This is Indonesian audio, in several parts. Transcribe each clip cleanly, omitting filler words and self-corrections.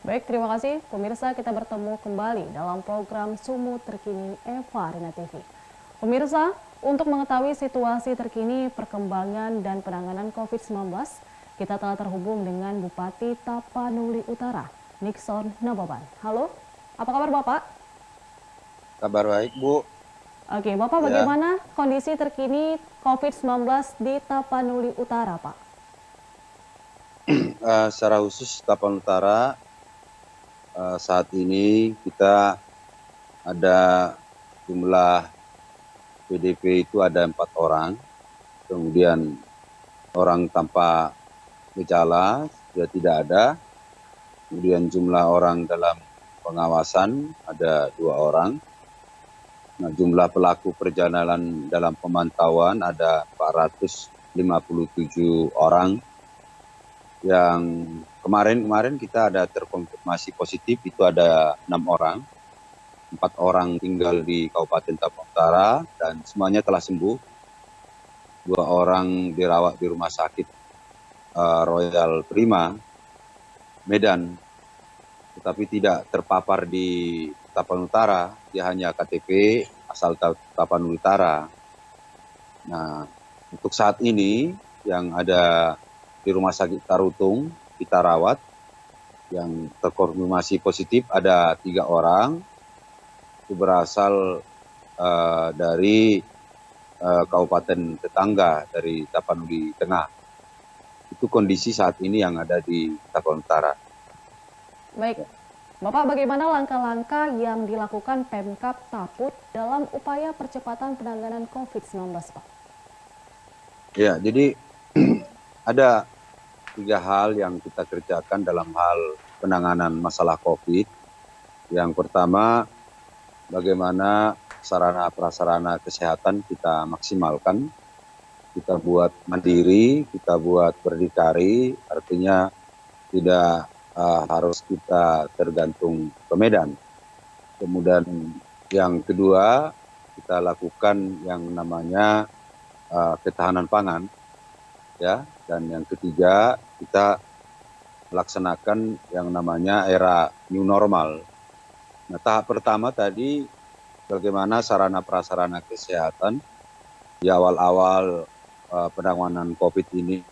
Baik, terima kasih. Pemirsa, kita bertemu kembali dalam program Sumut Terkini Eva Arena TV. Pemirsa, untuk mengetahui situasi terkini perkembangan dan penanganan COVID-19, kita telah terhubung dengan Bupati Tapanuli Utara, Nixon Nababan. Halo, apa kabar Bapak? Kabar baik, Bu. Oke, Bapak Ya, bagaimana kondisi terkini COVID-19 di Tapanuli Utara, Pak? secara khusus Tapan Utara saat ini kita ada jumlah PDP itu ada 4 orang, kemudian orang tanpa gejala sudah tidak ada, kemudian jumlah orang dalam pengawasan ada 2 orang. Nah, jumlah pelaku perjalanan dalam pemantauan ada 457 orang. Yang kemarin kita ada terkonfirmasi positif itu ada 6 orang, 4 orang tinggal di Kabupaten Tapang Utara dan semuanya telah sembuh. 2 orang dirawat di Rumah Sakit Royal Prima Medan, tetapi tidak terpapar di Tapan Utara. Dia hanya KTP asal Tapan Utara. Nah, untuk saat ini yang ada di Rumah Sakit Tarutung kita rawat. Yang terkonfirmasi positif ada 3 orang, itu berasal dari kabupaten tetangga dari Tapanuli Tengah. Itu kondisi saat ini yang ada di Tapanuli Utara. Baik, Bapak bagaimana langkah-langkah yang dilakukan Pemkab Taput dalam upaya percepatan penanganan COVID-19, Pak? Ya, jadi ada 3 hal yang kita kerjakan dalam hal penanganan masalah COVID. Yang pertama, bagaimana sarana prasarana kesehatan kita maksimalkan. Kita buat mandiri, kita buat berdikari, artinya tidak harus kita tergantung ke Medan. Kemudian yang kedua, kita lakukan yang namanya ketahanan pangan, ya. Dan yang ketiga, kita melaksanakan yang namanya era new normal. Nah, tahap pertama tadi bagaimana sarana prasarana kesehatan di awal-awal penanganan COVID ini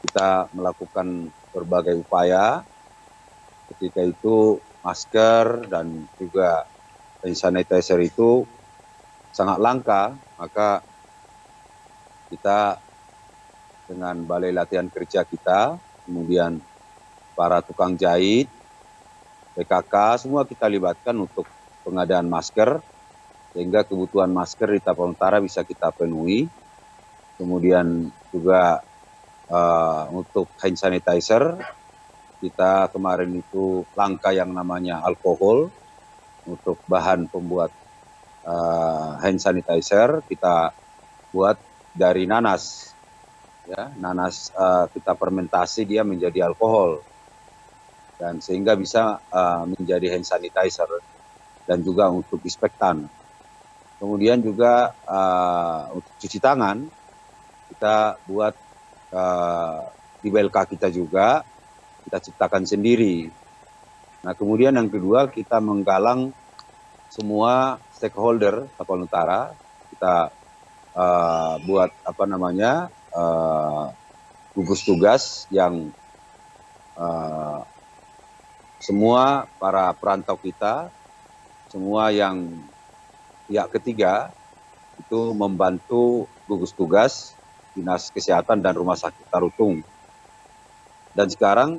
kita melakukan berbagai upaya. Ketika itu masker dan juga hand sanitizer itu sangat langka, maka kita dengan balai latihan kerja kita, kemudian para tukang jahit, PKK, semua kita libatkan untuk pengadaan masker, sehingga kebutuhan masker di Tapan Utara bisa kita penuhi. Kemudian juga untuk hand sanitizer, kita kemarin itu langka yang namanya alkohol. Untuk bahan pembuat hand sanitizer kita buat dari nanas, ya. Nanas kita fermentasi dia menjadi alkohol dan sehingga bisa menjadi hand sanitizer dan juga untuk disinfektan. Kemudian juga untuk cuci tangan kita buat di BLK kita juga kita ciptakan sendiri. Nah, kemudian yang kedua kita menggalang semua stakeholder Tapan Utara. Kita buat gugus tugas yang semua para perantau kita, semua yang pihak ketiga itu membantu gugus tugas Dinas Kesehatan dan Rumah Sakit Tarutung. Dan sekarang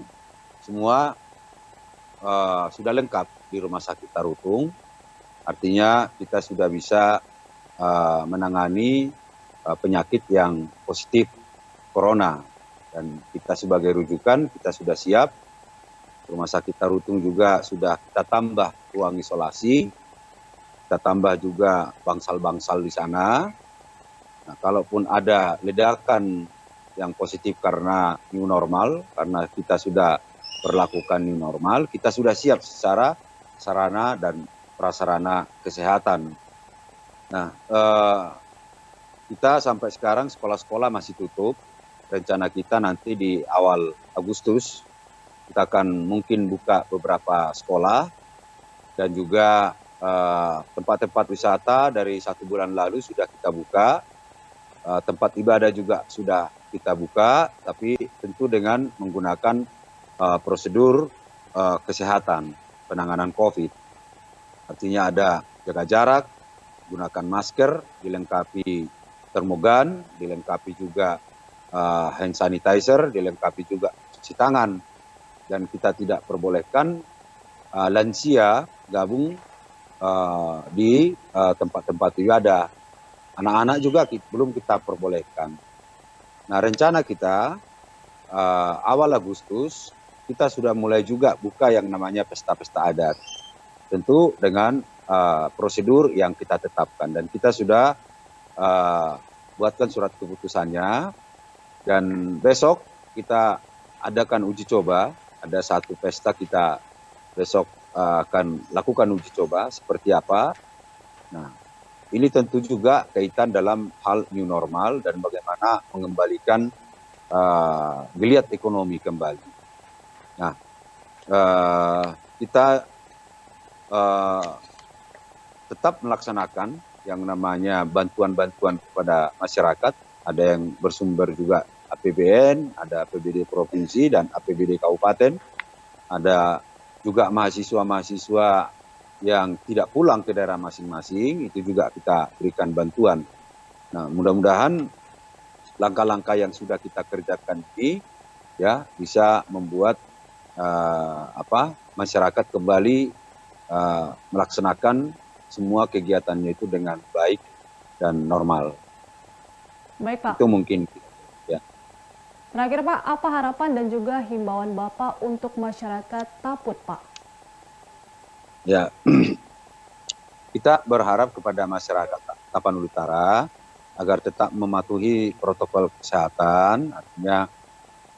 semua sudah lengkap di Rumah Sakit Tarutung. Artinya kita sudah bisa menangani penyakit yang positif corona. Dan kita sebagai rujukan, kita sudah siap. Rumah Sakit Tarutung juga sudah kita tambah ruang isolasi. Kita tambah juga bangsal-bangsal di sana. Nah, kalaupun ada ledakan yang positif karena new normal, karena kita sudah berlakukan new normal, kita sudah siap secara sarana dan prasarana kesehatan. Nah, kita sampai sekarang sekolah-sekolah masih tutup. Rencana kita nanti di awal Agustus kita akan mungkin buka beberapa sekolah dan juga tempat-tempat wisata dari 1 bulan lalu sudah kita buka. Tempat ibadah juga sudah kita buka, tapi tentu dengan menggunakan prosedur kesehatan penanganan COVID. Artinya ada jaga jarak, gunakan masker, dilengkapi termogan, dilengkapi juga hand sanitizer, dilengkapi juga cuci tangan. Dan kita tidak perbolehkan lansia gabung di tempat-tempat ibadah. Anak-anak juga belum kita perbolehkan. Nah, rencana kita awal Agustus kita sudah mulai juga buka yang namanya pesta-pesta adat. Tentu dengan prosedur yang kita tetapkan, dan kita sudah buatkan surat keputusannya, dan besok kita adakan uji coba. Ada 1 pesta kita besok akan lakukan uji coba seperti apa. Nah, ini tentu juga kaitan dalam hal new normal dan bagaimana mengembalikan geliat ekonomi kembali. Nah, kita tetap melaksanakan yang namanya bantuan-bantuan kepada masyarakat. Ada yang bersumber juga APBN, ada APBD provinsi dan APBD kabupaten. Ada juga mahasiswa-mahasiswa yang tidak pulang ke daerah masing-masing, itu juga kita berikan bantuan. Nah, mudah-mudahan langkah-langkah yang sudah kita kerjakan ini ya bisa membuat masyarakat kembali melaksanakan semua kegiatannya itu dengan baik dan normal. Baik, Pak. Itu mungkin ya. Terakhir, Pak, apa harapan dan juga himbauan Bapak untuk masyarakat Taput, Pak? Ya, kita berharap kepada masyarakat Tapanuli Utara agar tetap mematuhi protokol kesehatan, artinya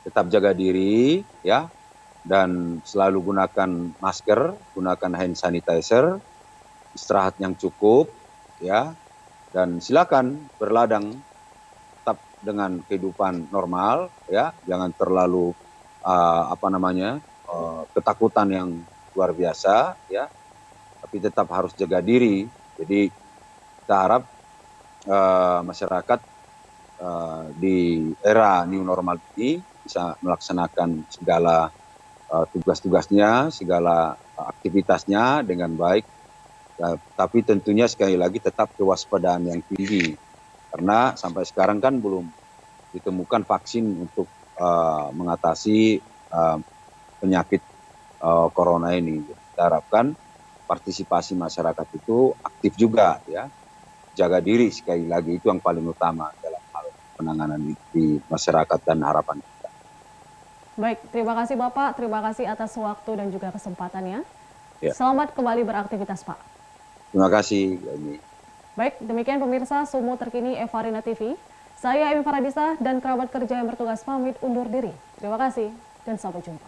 tetap jaga diri, ya, dan selalu gunakan masker, gunakan hand sanitizer, istirahat yang cukup, ya, dan silakan berladang tetap dengan kehidupan normal, ya, jangan terlalu ketakutan yang luar biasa, ya, tapi tetap harus jaga diri. Jadi kita harap masyarakat di era new normal ini bisa melaksanakan segala tugas-tugasnya, segala aktivitasnya dengan baik. Tapi tentunya sekali lagi tetap kewaspadaan yang tinggi, karena sampai sekarang kan belum ditemukan vaksin untuk mengatasi penyakit corona ini. Kita harapkan partisipasi masyarakat itu aktif juga, ya, jaga diri sekali lagi, itu yang paling utama dalam hal penanganan di masyarakat dan harapan kita. Baik, terima kasih Bapak, terima kasih atas waktu dan juga kesempatannya. Ya. Selamat kembali beraktivitas, Pak. Terima kasih, Emi. Baik, demikian pemirsa Sumu Terkini Eva Rina TV. Saya Emi Faradisa dan kerabat kerja yang bertugas pamit undur diri. Terima kasih dan sampai jumpa.